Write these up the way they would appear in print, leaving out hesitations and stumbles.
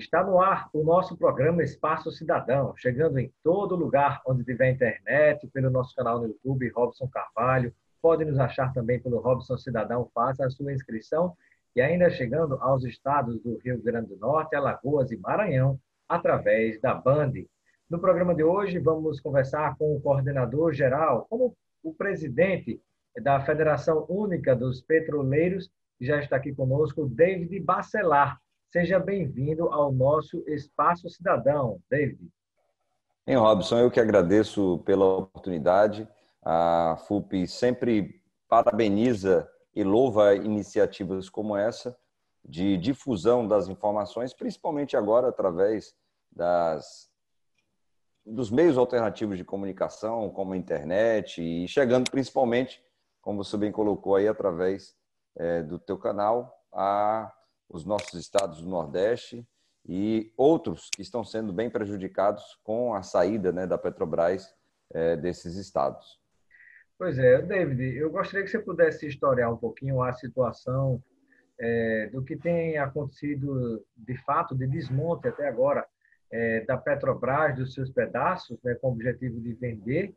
Está no ar o nosso programa Espaço Cidadão, chegando em todo lugar onde tiver internet, pelo nosso canal no YouTube, Robson Carvalho. Pode nos achar também pelo Robson Cidadão, faça a sua inscrição. E ainda chegando aos estados do Rio Grande do Norte, Alagoas e Maranhão, através da Band. No programa de hoje, vamos conversar com o coordenador geral, como o presidente da Federação Única dos Petroleiros, que já está aqui conosco, David Bacelar. Seja bem-vindo ao nosso Espaço Cidadão, David. Bem, Robson, eu que agradeço pela oportunidade. A FUP sempre parabeniza e louva iniciativas como essa de difusão das informações, principalmente agora através dos meios alternativos de comunicação, como a internet, e chegando principalmente, como você bem colocou aí, através do teu canal, os nossos estados do Nordeste e outros que estão sendo bem prejudicados com a saída, né, da Petrobras desses estados. Pois é, David, eu gostaria que você pudesse historiar um pouquinho a situação do que tem acontecido, de fato, de desmonte até agora da Petrobras, dos seus pedaços, né, com o objetivo de vender,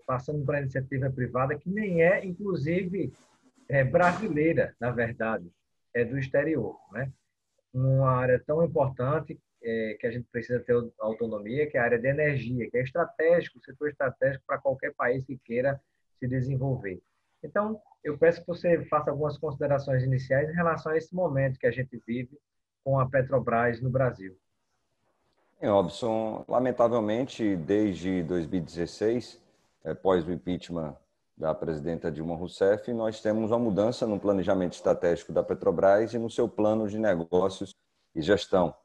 passando para a iniciativa privada, que nem é, inclusive, brasileira, na verdade, é do exterior, né? Uma área tão importante que a gente precisa ter autonomia, que é a área de energia, que é estratégico, o setor estratégico para qualquer país que queira se desenvolver. Então, eu peço que você faça algumas considerações iniciais em relação a esse momento que a gente vive com a Petrobras no Brasil. Robson, lamentavelmente, desde 2016, após o impeachment da presidenta Dilma Rousseff, nós temos uma mudança no planejamento estratégico da Petrobras e no seu plano de negócios e gestão.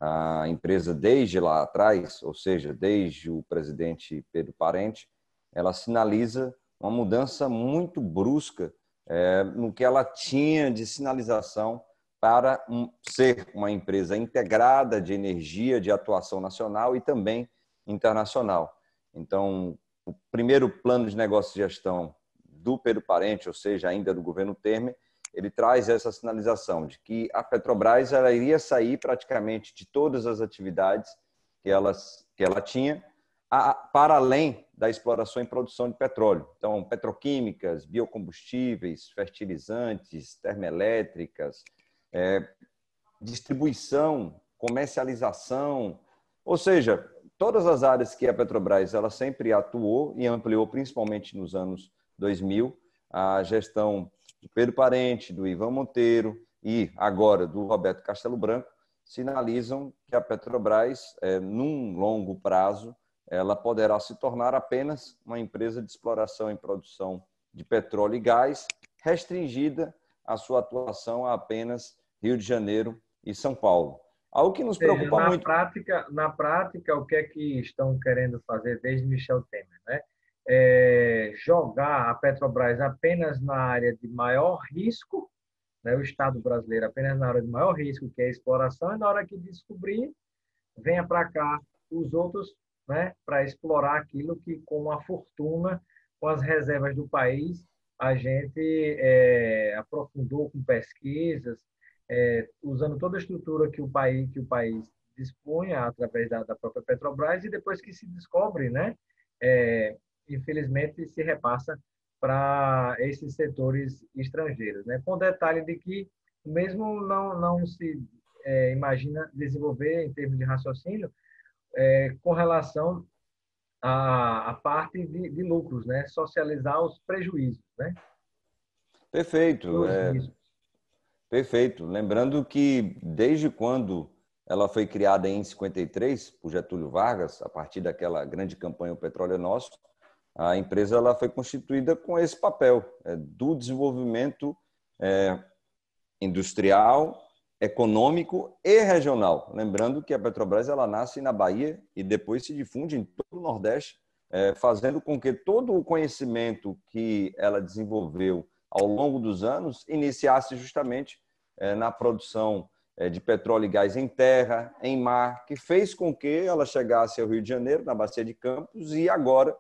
A empresa, desde lá atrás, ou seja, desde o presidente Pedro Parente, ela sinaliza uma mudança muito brusca no que ela tinha de sinalização para ser uma empresa integrada de energia, de atuação nacional e também internacional. Então, o primeiro plano de negócio e gestão do Pedro Parente, ou seja, ainda do governo Temer, ele traz essa sinalização de que a Petrobras ela iria sair praticamente de todas as atividades que ela tinha, para além da exploração e produção de petróleo. Então, petroquímicas, biocombustíveis, fertilizantes, termoelétricas, distribuição, comercialização, ou seja, todas as áreas que a Petrobras ela sempre atuou e ampliou, principalmente nos anos 2000, a gestão do Pedro Parente, do Ivan Monteiro e agora do Roberto Castelo Branco, sinalizam que a Petrobras, num longo prazo, ela poderá se tornar apenas uma empresa de exploração e produção de petróleo e gás, restringida a sua atuação a apenas Rio de Janeiro e São Paulo. Algo que nos preocupa muito. Na prática, o que é que estão querendo fazer desde Michel Temer, né? Jogar a Petrobras apenas na área de maior risco, né? O Estado brasileiro apenas na área de maior risco, que é a exploração, e na hora que descobrir, venha para cá os outros, né? Para explorar aquilo que, com a fortuna, com as reservas do país, a gente aprofundou com pesquisas, usando toda a estrutura que o país dispunha através da própria Petrobras, e depois que se descobre, né, infelizmente se repassa para esses setores estrangeiros, né? Com detalhe de que mesmo não se imagina desenvolver em termos de raciocínio com relação à parte de lucros, né? Socializar os prejuízos, né? Perfeito. Perfeito. Lembrando que desde quando ela foi criada em 53 por Getúlio Vargas, a partir daquela grande campanha O Petróleo é Nosso, a empresa ela foi constituída com esse papel do desenvolvimento industrial, econômico e regional. Lembrando que a Petrobras ela nasce na Bahia e depois se difunde em todo o Nordeste, fazendo com que todo o conhecimento que ela desenvolveu ao longo dos anos, iniciasse justamente na produção de petróleo e gás em terra, em mar, que fez com que ela chegasse ao Rio de Janeiro, na Bacia de Campos, e agora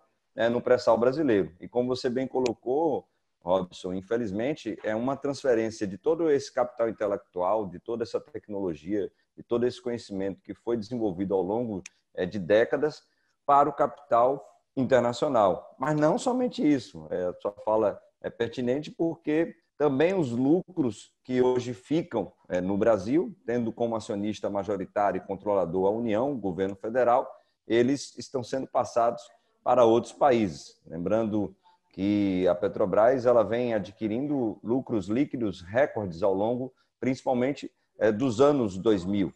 no pré-sal brasileiro. E como você bem colocou, Robson, infelizmente, é uma transferência de todo esse capital intelectual, de toda essa tecnologia, de todo esse conhecimento que foi desenvolvido ao longo de décadas para o capital internacional. Mas não somente isso, a sua fala é pertinente porque também os lucros que hoje ficam no Brasil, tendo como acionista majoritário e controlador a União, o governo federal, eles estão sendo passados para outros países. Lembrando que a Petrobras ela vem adquirindo lucros líquidos recordes ao longo, principalmente dos anos 2000.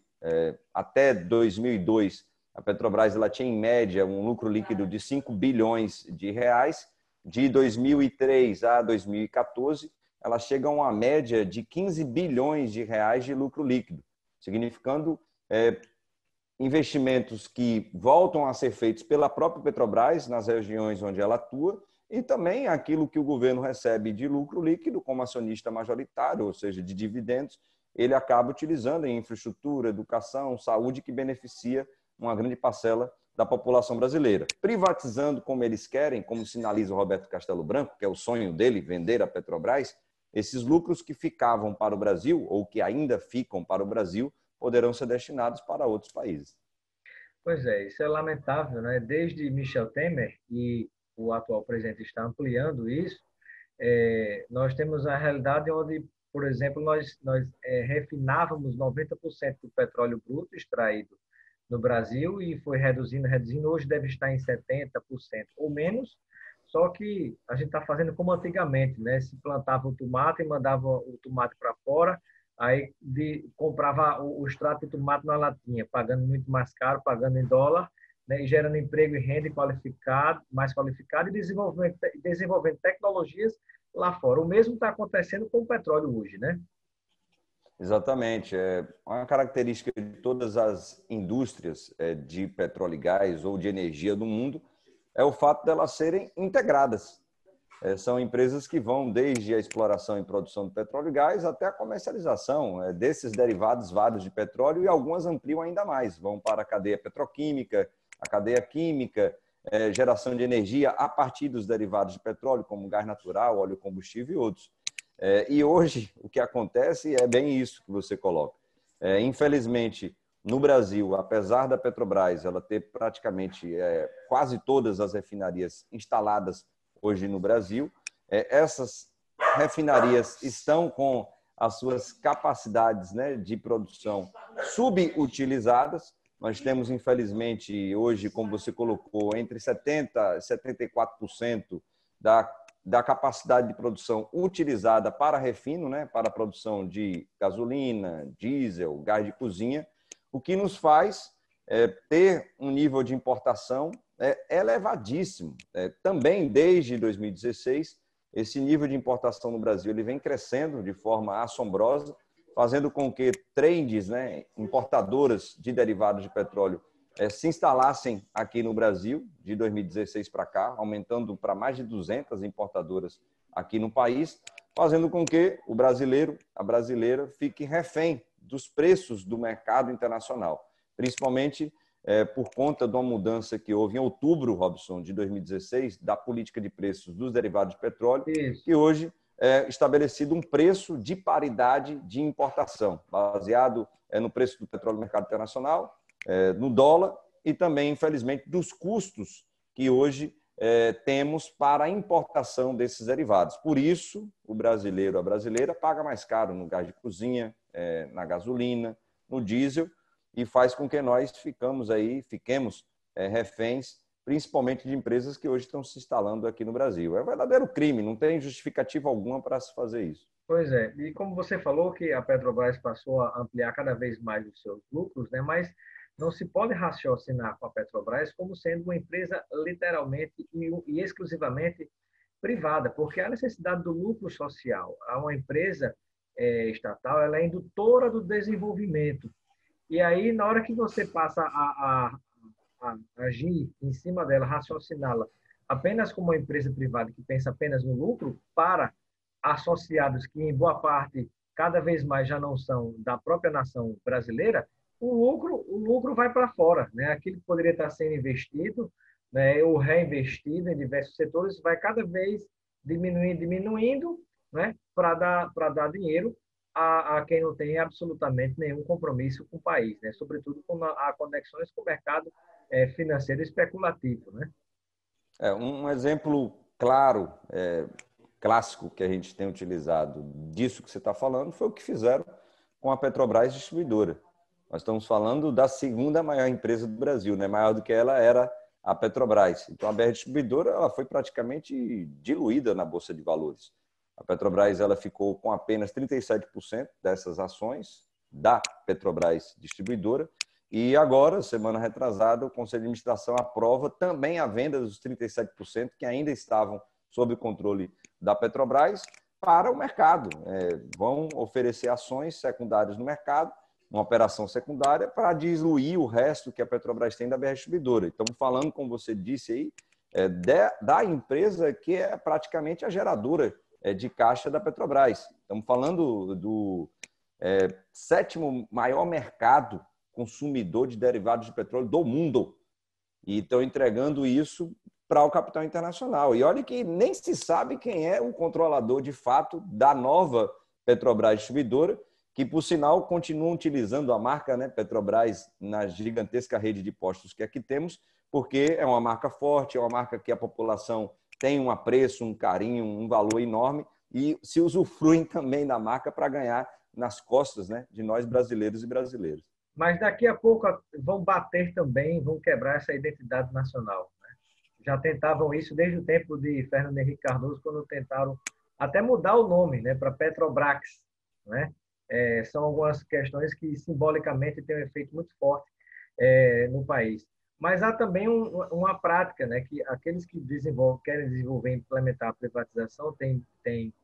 Até 2002, a Petrobras ela tinha, em média, um lucro líquido de 5 bilhões de reais. De 2003 a 2014, ela chega a uma média de 15 bilhões de reais de lucro líquido, significando investimentos que voltam a ser feitos pela própria Petrobras nas regiões onde ela atua e também aquilo que o governo recebe de lucro líquido como acionista majoritário, ou seja, de dividendos, ele acaba utilizando em infraestrutura, educação, saúde, que beneficia uma grande parcela da população brasileira. Privatizando como eles querem, como sinaliza o Roberto Castelo Branco, que é o sonho dele, vender a Petrobras, esses lucros que ficavam para o Brasil, ou que ainda ficam para o Brasil, poderão ser destinados para outros países. Pois é, isso é lamentável, né? Desde Michel Temer, e o atual presidente está ampliando isso, nós temos a realidade onde, por exemplo, nós refinávamos 90% do petróleo bruto extraído no Brasil e foi reduzindo, reduzindo. Hoje deve estar em 70% ou menos, só que a gente está fazendo como antigamente, né? Se plantava o tomate e mandava o tomate para fora, aí comprava o extrato de tomate na latinha, pagando muito mais caro, pagando em dólar, né? E gerando emprego e renda qualificado, mais qualificado e desenvolvendo tecnologias lá fora. O mesmo está acontecendo com o petróleo hoje, né? Exatamente. É uma característica de todas as indústrias de petróleo e gás ou de energia do mundo é o fato delas serem integradas. São empresas que vão desde a exploração e produção de petróleo e gás até a comercialização desses derivados vários de petróleo, e algumas ampliam ainda mais, vão para a cadeia petroquímica, a cadeia química, geração de energia a partir dos derivados de petróleo, como gás natural, óleo combustível e outros. E hoje o que acontece é bem isso que você coloca. Infelizmente, no Brasil, apesar da Petrobras ela ter praticamente quase todas as refinarias instaladas hoje no Brasil, essas refinarias estão com as suas capacidades, né, de produção subutilizadas. Nós temos, infelizmente, hoje, como você colocou, entre 70% e 74% da capacidade de produção utilizada para refino, né, para a produção de gasolina, diesel, gás de cozinha, o que nos faz ter um nível de importação elevadíssimo. Também, desde 2016, esse nível de importação no Brasil ele vem crescendo de forma assombrosa, fazendo com que trades, né, importadoras de derivados de petróleo se instalassem aqui no Brasil, de 2016 para cá, aumentando para mais de 200 importadoras aqui no país, fazendo com que o brasileiro, a brasileira, fique refém dos preços do mercado internacional, principalmente por conta de uma mudança que houve em outubro, Robson, de 2016, da política de preços dos derivados de petróleo, Isso. que hoje é estabelecido um preço de paridade de importação, baseado no preço do petróleo no mercado internacional, no dólar e também, infelizmente, dos custos que hoje temos para a importação desses derivados. Por isso, o brasileiro, a brasileira, paga mais caro no gás de cozinha, na gasolina, no diesel, e faz com que nós fiquemos reféns, principalmente de empresas que hoje estão se instalando aqui no Brasil. É um verdadeiro crime, não tem justificativa alguma para se fazer isso. Pois é, e como você falou que a Petrobras passou a ampliar cada vez mais os seus lucros, né? Mas não se pode raciocinar com a Petrobras como sendo uma empresa literalmente e exclusivamente privada, porque há necessidade do lucro social. Há uma empresa estatal, ela é indutora do desenvolvimento. E aí, na hora que você passa a agir em cima dela, raciociná-la apenas como uma empresa privada que pensa apenas no lucro, para associados que, em boa parte, cada vez mais já não são da própria nação brasileira, o lucro vai para fora, né? Aquilo que poderia estar sendo investido, né, ou reinvestido em diversos setores, vai cada vez diminuindo, né, para dar dinheiro a quem não tem absolutamente nenhum compromisso com o país, né, sobretudo com a conexões com o mercado financeiro especulativo, né? Um exemplo claro, clássico que a gente tem utilizado disso que você está falando foi o que fizeram com a Petrobras Distribuidora. Nós estamos falando da segunda maior empresa do Brasil, né? Maior do que ela era a Petrobras. Então, a BR Distribuidora ela foi praticamente diluída na Bolsa de Valores. A Petrobras ela ficou com apenas 37% dessas ações da Petrobras Distribuidora. E agora, semana retrasada, o Conselho de Administração aprova também a venda dos 37% que ainda estavam sob controle da Petrobras para o mercado. Vão oferecer ações secundárias no mercado, uma operação secundária, para diluir o resto que a Petrobras tem da BR Distribuidora. Estamos falando, como você disse aí, da empresa que é praticamente a geradora de caixa da Petrobras. Estamos falando do sétimo maior mercado consumidor de derivados de petróleo do mundo. E estão entregando isso para o capital internacional. E olha que nem se sabe quem é o controlador de fato da nova Petrobras Distribuidora, que, por sinal, continuam utilizando a marca, né, Petrobras na gigantesca rede de postos que aqui temos, porque é uma marca forte, é uma marca que a população tem um apreço, um carinho, um valor enorme e se usufruem também da marca para ganhar nas costas, né, de nós brasileiros e brasileiras. Mas daqui a pouco vão bater também, vão quebrar essa identidade nacional, né? Já tentavam isso desde o tempo de Fernando Henrique Cardoso, quando tentaram até mudar o nome, né, para Petrobras, né? São algumas questões que simbolicamente têm um efeito muito forte no país. Mas há também uma prática, né, que aqueles que querem desenvolver e implementar a privatização têm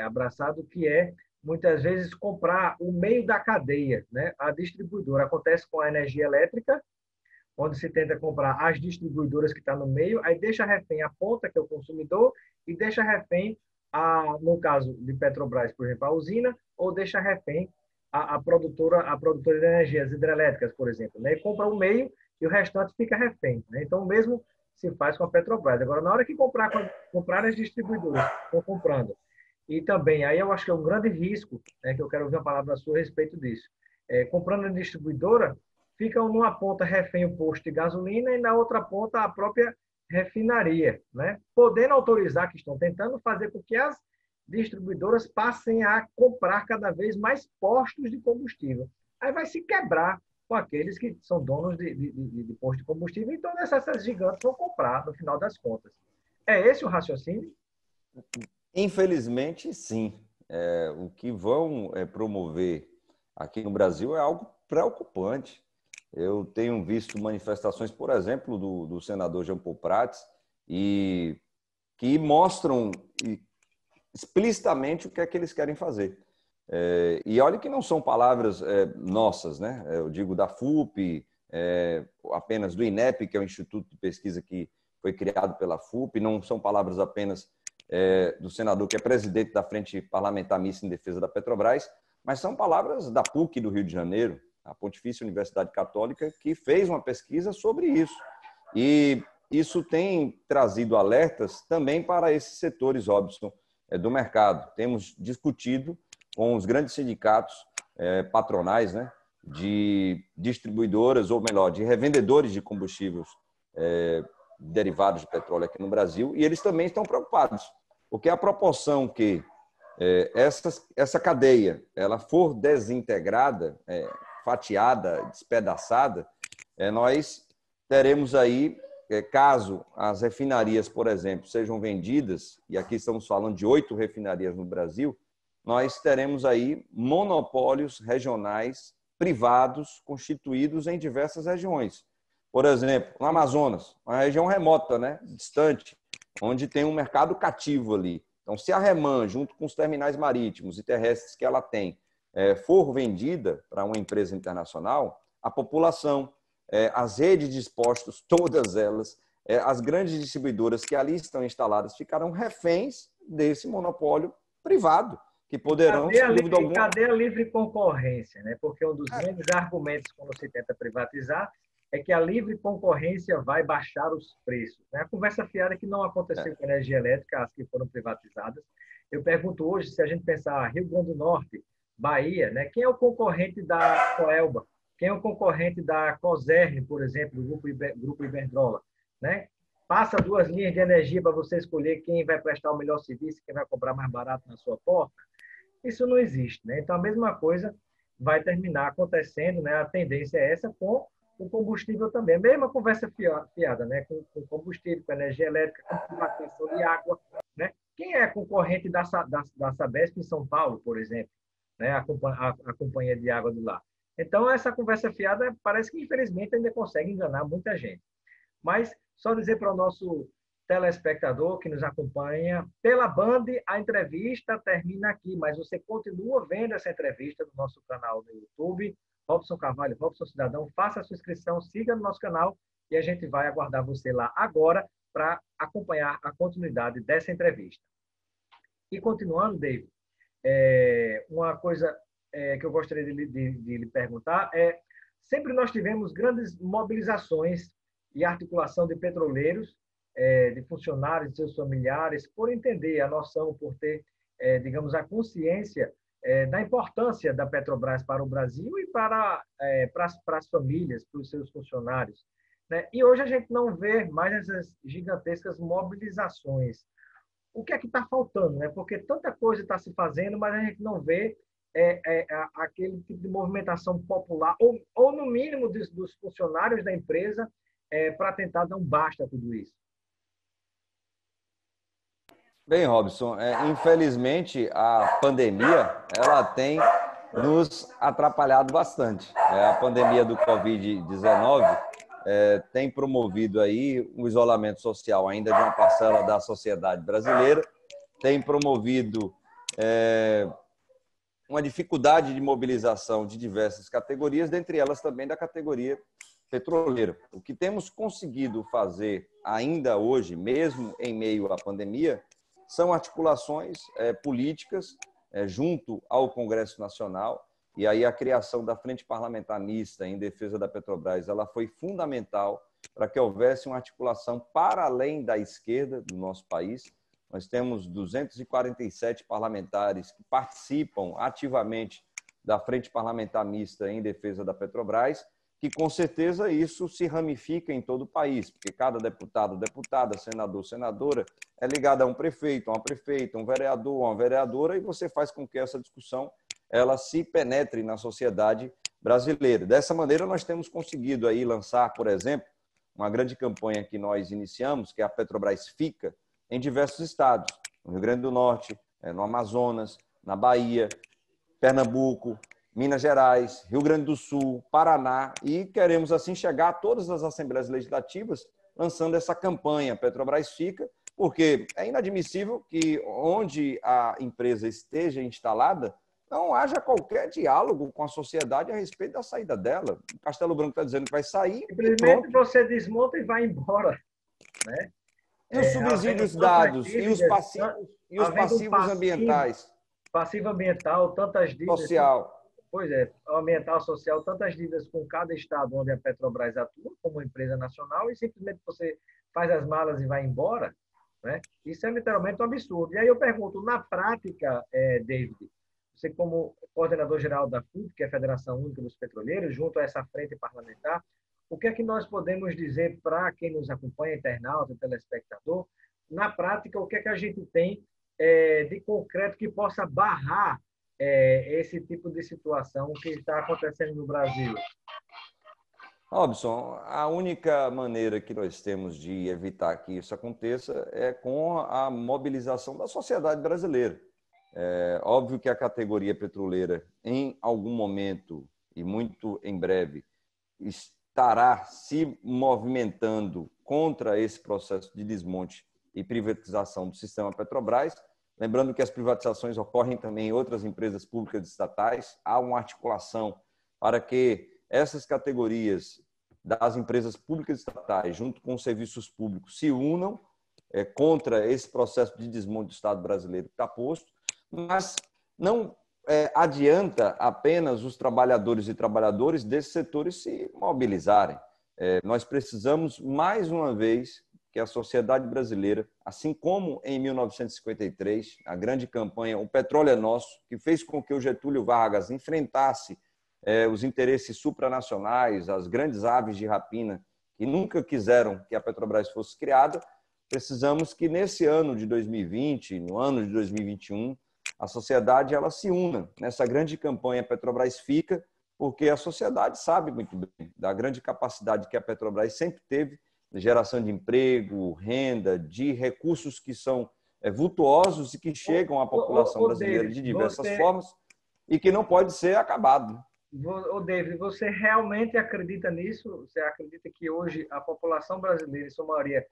abraçado, que é muitas vezes comprar o meio da cadeia, né? A distribuidora. Acontece com a energia elétrica, onde se tenta comprar as distribuidoras que estão no meio, aí deixa refém a ponta, que é o consumidor, e deixa refém, no caso de Petrobras, por exemplo, a usina, ou deixa refém a produtora de energias hidrelétricas, por exemplo, né? E compra o meio e o restante fica refém, né? Então, o mesmo se faz com a Petrobras. Agora, na hora que comprar as distribuidoras, estão comprando. E também, aí eu acho que é um grande risco, né, que eu quero ouvir uma palavra sua a respeito disso. Comprando a distribuidora, ficam numa ponta refém o posto de gasolina e na outra ponta a própria refinaria, né? Podendo autorizar, que estão tentando fazer com que as distribuidoras passem a comprar cada vez mais postos de combustível. Aí vai se quebrar com aqueles que são donos de postos de combustível, então essas gigantes vão comprar no final das contas. É esse o raciocínio? Infelizmente, sim. O que vão promover aqui no Brasil é algo preocupante. Eu tenho visto manifestações, por exemplo, do senador Jean Paul Prats, e que mostram explicitamente o que é que eles querem fazer. E olha que não são palavras nossas, né? Eu digo da FUP, apenas do INEP, que é o Instituto de Pesquisa que foi criado pela FUP, não são palavras apenas do senador que é presidente da Frente Parlamentar Mista em Defesa da Petrobras, mas são palavras da PUC do Rio de Janeiro, a Pontifícia Universidade Católica, que fez uma pesquisa sobre isso. E isso tem trazido alertas também para esses setores, Robson, do mercado. Temos discutido com os grandes sindicatos patronais, né, de distribuidoras, ou melhor, de revendedores de combustíveis derivados de petróleo aqui no Brasil, e eles também estão preocupados, porque a proporção que essa cadeia ela for desintegrada, fatiada, despedaçada, nós teremos aí, caso as refinarias, por exemplo, sejam vendidas, e aqui estamos falando de 8 refinarias no Brasil, nós teremos aí monopólios regionais privados constituídos em diversas regiões. Por exemplo, no Amazonas, uma região remota, né, distante, onde tem um mercado cativo ali. Então, se a REMAN, junto com os terminais marítimos e terrestres que ela tem, for vendida para uma empresa internacional, a população, as redes de postos, todas elas, as grandes distribuidoras que ali estão instaladas, ficarão reféns desse monopólio privado, que poderão, sem dúvida alguma... Cadê a livre concorrência, né? Porque um dos grandes argumentos quando se tenta privatizar é que a livre concorrência vai baixar os preços. Né? A conversa fiada que não aconteceu com a energia elétrica, as que foram privatizadas. Eu pergunto hoje, se a gente pensar Rio Grande do Norte, Bahia, né? Quem é o concorrente da Coelba? Quem é o concorrente da Cosern, por exemplo, do Grupo Iberdrola? Né? Passa duas linhas de energia para você escolher quem vai prestar o melhor serviço, quem vai cobrar mais barato na sua porta. Isso não existe. Né? Então, a mesma coisa vai terminar acontecendo, né? A tendência é essa com o combustível também. A mesma conversa fiada, né? Com combustível, com energia elétrica, com privatização de água. Né? Quem é concorrente da Sabesp em São Paulo, por exemplo? Né? A companhia de água do lá. Então, essa conversa fiada parece que, infelizmente, ainda consegue enganar muita gente. Mas, só dizer para o nosso telespectador que nos acompanha pela Band, a entrevista termina aqui, mas você continua vendo essa entrevista no nosso canal no YouTube, Robson Carvalho, Robson Cidadão, faça a sua inscrição, siga no nosso canal e a gente vai aguardar você lá agora para acompanhar a continuidade dessa entrevista. E continuando, David, uma coisa que eu gostaria de lhe perguntar é, sempre nós tivemos grandes mobilizações e articulação de petroleiros, de funcionários, de seus familiares, por entender a noção, por ter, digamos, a consciência da importância da Petrobras para o Brasil e para as famílias, para os seus funcionários. Né? E hoje a gente não vê mais essas gigantescas mobilizações. O que é que está faltando? Né? Porque tanta coisa está se fazendo, mas a gente não vê aquele tipo de movimentação popular, ou no mínimo dos funcionários da empresa, para tentar dar um basta a tudo isso. Bem, Robson, infelizmente a pandemia ela tem nos atrapalhado bastante. A pandemia do Covid-19 tem promovido aí o isolamento social ainda de uma parcela da sociedade brasileira, tem promovido uma dificuldade de mobilização de diversas categorias, dentre elas também da categoria petroleira. O que temos conseguido fazer ainda hoje, mesmo em meio à pandemia, são articulações políticas junto ao Congresso Nacional, e aí a criação da Frente Parlamentar Mista em defesa da Petrobras ela foi fundamental para que houvesse uma articulação para além da esquerda do nosso país. Nós temos 247 parlamentares que participam ativamente da Frente Parlamentar Mista em defesa da Petrobras, que com certeza isso se ramifica em todo o país, porque cada deputado, deputada, senador, senadora é ligado a um prefeito, a uma prefeita, um vereador, uma vereadora, e você faz com que essa discussão ela se penetre na sociedade brasileira. Dessa maneira, nós temos conseguido aí lançar, por exemplo, uma grande campanha que nós iniciamos, que é a Petrobras Fica, em diversos estados, no Rio Grande do Norte, no Amazonas, na Bahia, Pernambuco, Minas Gerais, Rio Grande do Sul, Paraná, e queremos assim chegar a todas as assembleias legislativas lançando essa campanha Petrobras Fica, porque é inadmissível que onde a empresa esteja instalada não haja qualquer diálogo com a sociedade a respeito da saída dela. O Castelo Branco está dizendo que vai sair e Simplesmente pronto. você desmonta e vai embora. Né? E os subsídios dados, e os havendo um passivos ambientais, passivo ambiental, tantas dívidas, social. pois é, ambiental, social, tantas dívidas com cada estado onde a Petrobras atua como empresa nacional e simplesmente você faz as malas e vai embora, né? Isso é literalmente um absurdo. E aí eu pergunto, na prática, David, você como coordenador-geral da FUP, que é a Federação Única dos Petroleiros, junto a essa frente parlamentar, o que é que nós podemos dizer para quem nos acompanha, internauta, telespectador, na prática, o que é que a gente tem de concreto que possa barrar esse tipo de situação que está acontecendo no Brasil? Robson, a única maneira que nós temos de evitar que isso aconteça é com a mobilização da sociedade brasileira. É óbvio que a categoria petroleira, em algum momento, e muito em breve, estará se movimentando contra esse processo de desmonte e privatização do sistema Petrobras. Lembrando que as privatizações ocorrem também em outras empresas públicas estatais. Há uma articulação para que essas categorias das empresas públicas estatais, junto com os serviços públicos, se unam contra esse processo de desmonte do Estado brasileiro que está posto, mas não adianta apenas os trabalhadores e trabalhadoras desses setores se mobilizarem. Nós precisamos, mais uma vez, que a sociedade brasileira, assim como em 1953, a grande campanha O Petróleo é Nosso, que fez com que o Getúlio Vargas enfrentasse os interesses supranacionais, as grandes aves de rapina, que nunca quiseram que a Petrobras fosse criada, precisamos que nesse ano de 2020, no ano de 2021, a sociedade ela se una nessa grande campanha Petrobras Fica, porque a sociedade sabe muito bem da grande capacidade que a Petrobras sempre teve de geração de emprego, renda, de recursos que são vultuosos e que chegam à população brasileira David, de diversas formas e que não pode ser acabado. David, você realmente acredita nisso? Você acredita que hoje a população brasileira, em sua maioria,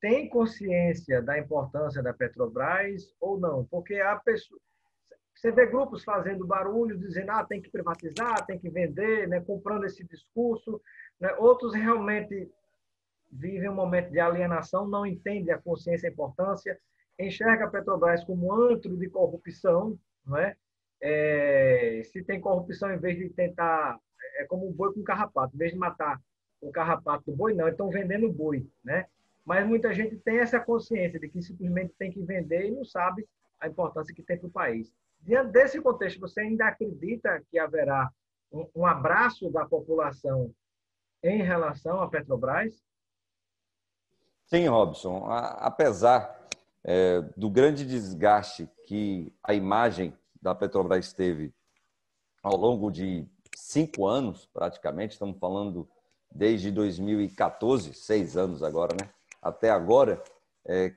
tem consciência da importância da Petrobras ou não? Porque a pessoa, você vê grupos fazendo barulho, dizendo tem que privatizar, tem que vender, né, comprando esse discurso. Né? Outros realmente vivem um momento de alienação, não entendem a consciência e a importância, enxerga a Petrobras como um antro de corrupção, não é? Se tem corrupção, em vez de tentar, é como um boi com carrapato, em vez de matar o carrapato do boi, não, estão vendendo boi, né? Mas muita gente tem essa consciência de que simplesmente tem que vender e não sabe a importância que tem para o país. Diante desse contexto, você ainda acredita que haverá um abraço da população em relação à Petrobras? Sim, Robson. Apesar do grande desgaste que a imagem da Petrobras teve ao longo de 5 anos, praticamente, estamos falando desde 2014, 6 anos agora, né? Até agora,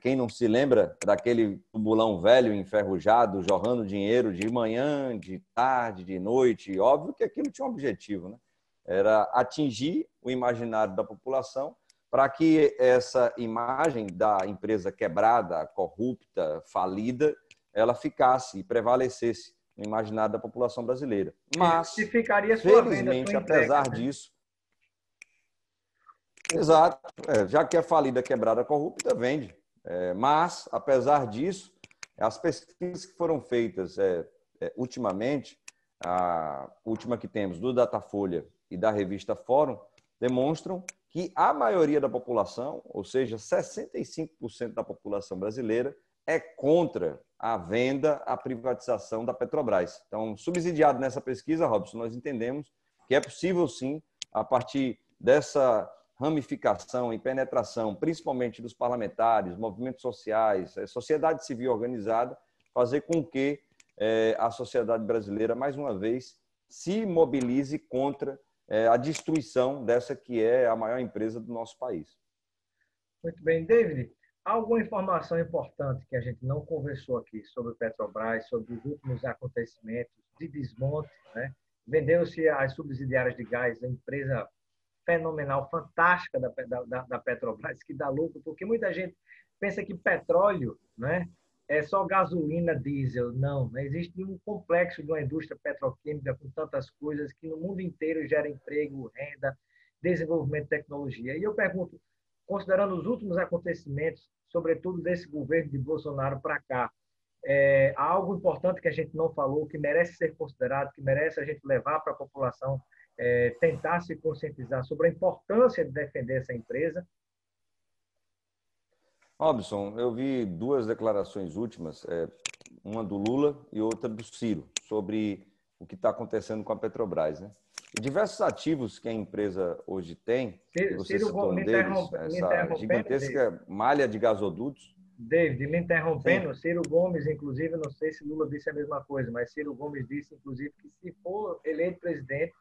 quem não se lembra daquele tubulão velho, enferrujado, jorrando dinheiro de manhã, de tarde, de noite? Óbvio que aquilo tinha um objetivo, né? Era atingir o imaginário da população para que essa imagem da empresa quebrada, corrupta, falida, ela ficasse e prevalecesse no imaginário da população brasileira. Mas, justificaria sua venda, felizmente, sua entrega, apesar né? disso, exato, já que é falida, quebrada, corrupta, vende. Mas, apesar disso, as pesquisas que foram feitas ultimamente, a última que temos do Datafolha e da revista Fórum, demonstram que a maioria da população, ou seja, 65% da população brasileira, é contra a venda, a privatização da Petrobras. Então, subsidiado nessa pesquisa, Robson, nós entendemos que é possível, sim, a partir dessa ramificação e penetração, principalmente dos parlamentares, movimentos sociais, sociedade civil organizada, fazer com que a sociedade brasileira, mais uma vez, se mobilize contra a destruição dessa que é a maior empresa do nosso país. Muito bem. David, alguma informação importante que a gente não conversou aqui sobre Petrobras, sobre os últimos acontecimentos de desmonte, né? Vendeu-se as subsidiárias de gás, a empresa fenomenal, fantástica da Petrobras, que dá lucro, porque muita gente pensa que petróleo, né, é só gasolina, diesel. Não, existe um complexo de uma indústria petroquímica com tantas coisas que no mundo inteiro gera emprego, renda, desenvolvimento de tecnologia. E eu pergunto, considerando os últimos acontecimentos, sobretudo desse governo de Bolsonaro para cá, há algo importante que a gente não falou, que merece ser considerado, que merece a gente levar para a população tentar se conscientizar sobre a importância de defender essa empresa? Robson, eu vi 2 declarações últimas, uma do Lula e outra do Ciro, sobre o que está acontecendo com a Petrobras, né? E diversos ativos que a empresa hoje tem, e você Ciro, citou um deles, essa gigantesca malha de gasodutos. David, me interrompendo, Sim. Ciro Gomes, inclusive, não sei se Lula disse a mesma coisa, mas Ciro Gomes disse, inclusive, que se for eleito presidente,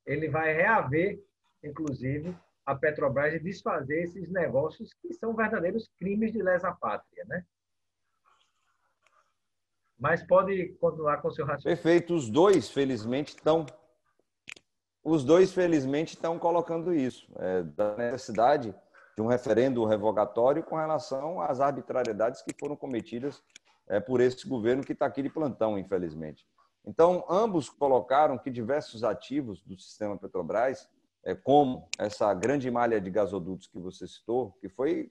ele vai reaver, inclusive, a Petrobras e desfazer esses negócios que são verdadeiros crimes de lesa-pátria, né? Mas pode continuar com o seu raciocínio. Perfeito. Os dois, felizmente, estão colocando isso, da necessidade de um referendo revogatório com relação às arbitrariedades que foram cometidas por esse governo que está aqui de plantão, infelizmente. Então, ambos colocaram que diversos ativos do sistema Petrobras, como essa grande malha de gasodutos que você citou, que foi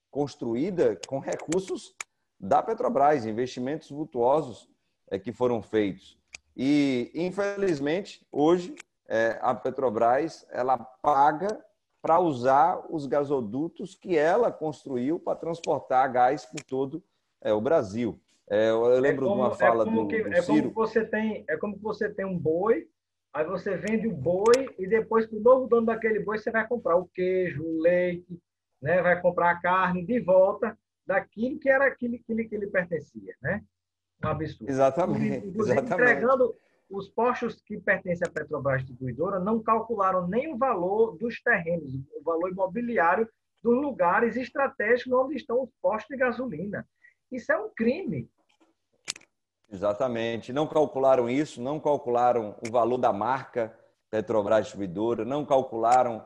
construída com recursos da Petrobras, investimentos vultuosos que foram feitos. E, infelizmente, hoje, a Petrobras ela paga para usar os gasodutos que ela construiu para transportar gás por todo o Brasil. Eu lembro de uma fala do Ciro. É como que você tem um boi, aí você vende o boi e depois, para o novo dono daquele boi, você vai comprar o queijo, o leite, né? Vai comprar a carne de volta daquilo que era aquilo que lhe pertencia, né? Um absurdo. Exatamente, Inclusive, exatamente. entregando os postos que pertencem à Petrobras Distribuidora, não calcularam nem o valor dos terrenos, o valor imobiliário dos lugares estratégicos onde estão os postos de gasolina. Isso é um crime. Exatamente. Não calcularam isso, não calcularam o valor da marca Petrobras Distribuidora, não calcularam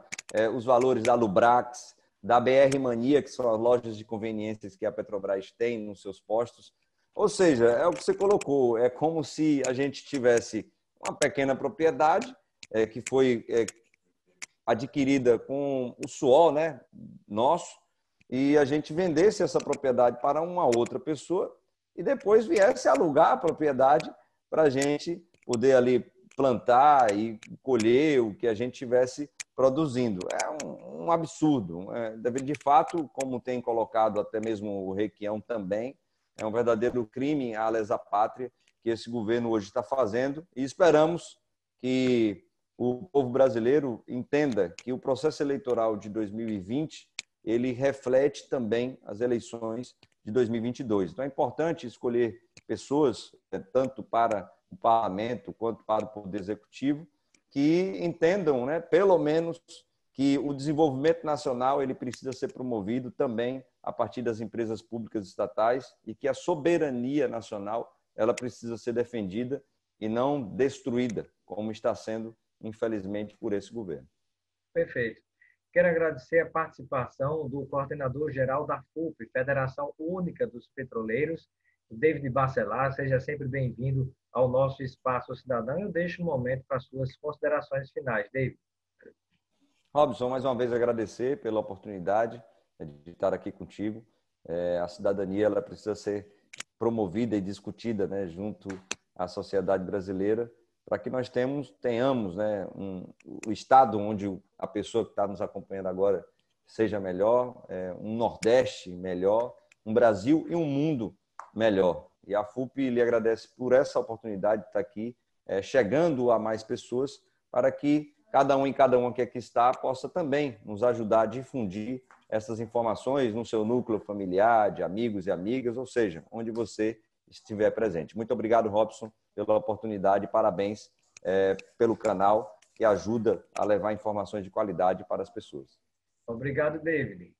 os valores da Lubrax, da BR Mania, que são as lojas de conveniências que a Petrobras tem nos seus postos. Ou seja, é o que você colocou, é como se a gente tivesse uma pequena propriedade que foi adquirida com o suor, né, nosso, e a gente vendesse essa propriedade para uma outra pessoa e depois viesse alugar a propriedade para a gente poder ali plantar e colher o que a gente tivesse produzindo. É um absurdo. De fato, como tem colocado até mesmo o Requião também, é um verdadeiro crime à lesa pátria que esse governo hoje está fazendo e esperamos que o povo brasileiro entenda que o processo eleitoral de 2020 ele reflete também as eleições de 2022. Então é importante escolher pessoas, tanto para o parlamento quanto para o poder executivo, que entendam, né, pelo menos, que o desenvolvimento nacional ele precisa ser promovido também a partir das empresas públicas estatais e que a soberania nacional ela precisa ser defendida e não destruída, como está sendo, infelizmente, por esse governo. Perfeito. Quero agradecer a participação do coordenador-geral da FUP, Federação Única dos Petroleiros, David Bacelar. Seja sempre bem-vindo ao nosso Espaço Cidadão. Eu deixo um momento para as suas considerações finais. David. Robson, mais uma vez agradecer pela oportunidade de estar aqui contigo. A cidadania ela precisa ser promovida e discutida, né, junto à sociedade brasileira, para que nós tenhamos, né, o estado onde a pessoa que está nos acompanhando agora seja melhor, um Nordeste melhor, um Brasil e um mundo melhor. E a FUP lhe agradece por essa oportunidade de estar aqui, chegando a mais pessoas, para que cada um e cada uma que aqui está possa também nos ajudar a difundir essas informações no seu núcleo familiar, de amigos e amigas, ou seja, onde você estiver presente. Muito obrigado, Robson, pela oportunidade e parabéns pelo canal que ajuda a levar informações de qualidade para as pessoas. Obrigado, David.